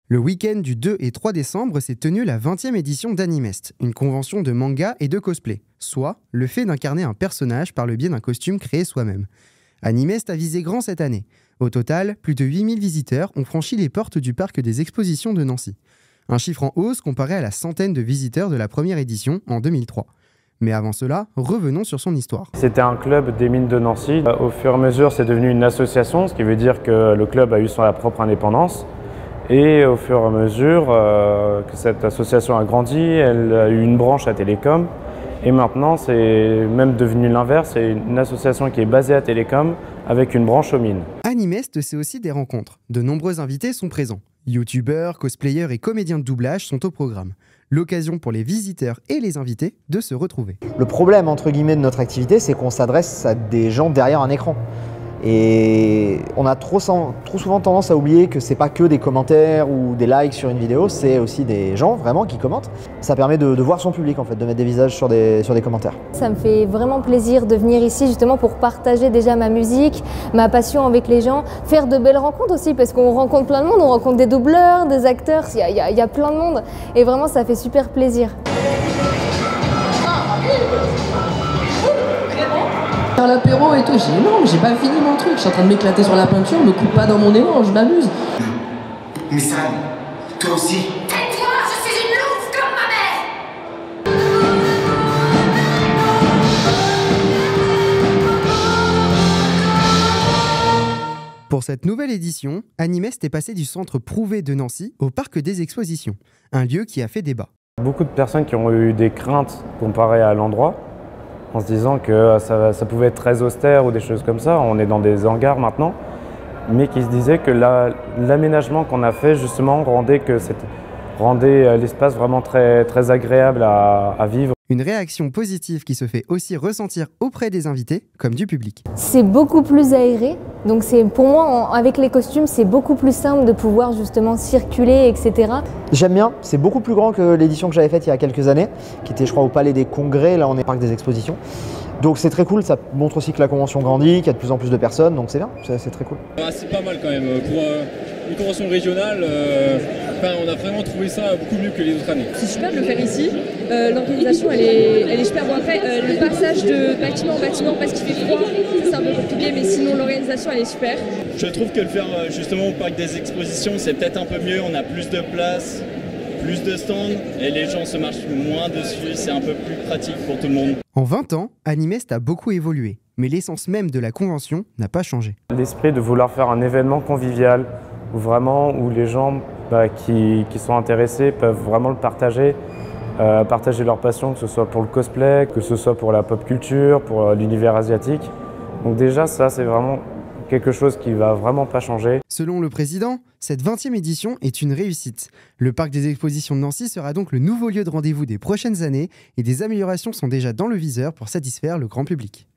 Le week-end du 2 et 3 décembre s'est tenue la 20e édition d'Animest, une convention de manga et de cosplay, soit le fait d'incarner un personnage par le biais d'un costume créé soi-même. Animest a visé grand cette année. Au total, plus de 8000 visiteurs ont franchi les portes du parc des expositions de Nancy. Un chiffre en hausse comparé à la centaine de visiteurs de la première édition en 2003. Mais avant cela, revenons sur son histoire. C'était un club des mines de Nancy. Au fur et à mesure, c'est devenu une association, ce qui veut dire que le club a eu sa propre indépendance. Et au fur et à mesure que cette association a grandi, elle a eu une branche à Télécom. Et maintenant, c'est même devenu l'inverse, c'est une association qui est basée à Télécom avec une branche aux mines. Animest, c'est aussi des rencontres. De nombreux invités sont présents. Youtubeurs, cosplayers et comédiens de doublage sont au programme. L'occasion pour les visiteurs et les invités de se retrouver. Le problème, entre guillemets, de notre activité, c'est qu'on s'adresse à des gens derrière un écran. Et on a trop souvent tendance à oublier que c'est pas que des commentaires ou des likes sur une vidéo, c'est aussi des gens vraiment qui commentent. Ça permet de voir son public en fait, de mettre des visages sur des commentaires. Ça me fait vraiment plaisir de venir ici justement pour partager déjà ma musique, ma passion avec les gens, faire de belles rencontres aussi parce qu'on rencontre plein de monde, on rencontre des doubleurs, des acteurs, il y a plein de monde et vraiment ça fait super plaisir. L'apéro et tout, j'ai dit non, j'ai pas fini mon truc, je suis en train de m'éclater sur la peinture, me coupe pas dans mon élan, je m'amuse. Mais Sam, toi aussi. Tais-toi, je suis une louve comme ma mère. Pour cette nouvelle édition, Animest est passé du centre Prouvé de Nancy au parc des expositions, un lieu qui a fait débat. Beaucoup de personnes qui ont eu des craintes comparées à l'endroit, en se disant que ça pouvait être très austère ou des choses comme ça. On est dans des hangars maintenant, mais qui se disaient que l'aménagement qu'on a fait justement rendait l'espace vraiment très, très agréable à vivre. Une réaction positive qui se fait aussi ressentir auprès des invités comme du public. C'est beaucoup plus aéré, donc pour moi, avec les costumes, c'est beaucoup plus simple de pouvoir justement circuler, etc. J'aime bien, c'est beaucoup plus grand que l'édition que j'avais faite il y a quelques années, qui était je crois au Palais des Congrès, là on est au parc des expositions. Donc c'est très cool, ça montre aussi que la convention grandit, qu'il y a de plus en plus de personnes, donc c'est bien, c'est très cool. C'est pas mal quand même, pour une convention régionale, on a vraiment trouvé ça beaucoup mieux que les autres années. C'est super de le faire ici, l'organisation elle est super bon. Après le passage de bâtiment en bâtiment parce qu'il fait froid, c'est un peu compliqué, mais sinon l'organisation elle est super. Je trouve que le faire justement au parc des expositions c'est peut-être un peu mieux, on a plus de place, plus de stands et les gens se marchent moins dessus, c'est un peu plus pratique pour tout le monde. En 20 ans, Animest a beaucoup évolué, mais l'essence même de la convention n'a pas changé. L'esprit de vouloir faire un événement convivial, où les gens qui sont intéressés peuvent vraiment le partager, partager leur passion, que ce soit pour le cosplay, que ce soit pour la pop culture, pour l'univers asiatique. Donc déjà ça c'est vraiment quelque chose qui va vraiment pas changer. Selon le président, cette 20e édition est une réussite. Le parc des expositions de Nancy sera donc le nouveau lieu de rendez-vous des prochaines années et des améliorations sont déjà dans le viseur pour satisfaire le grand public.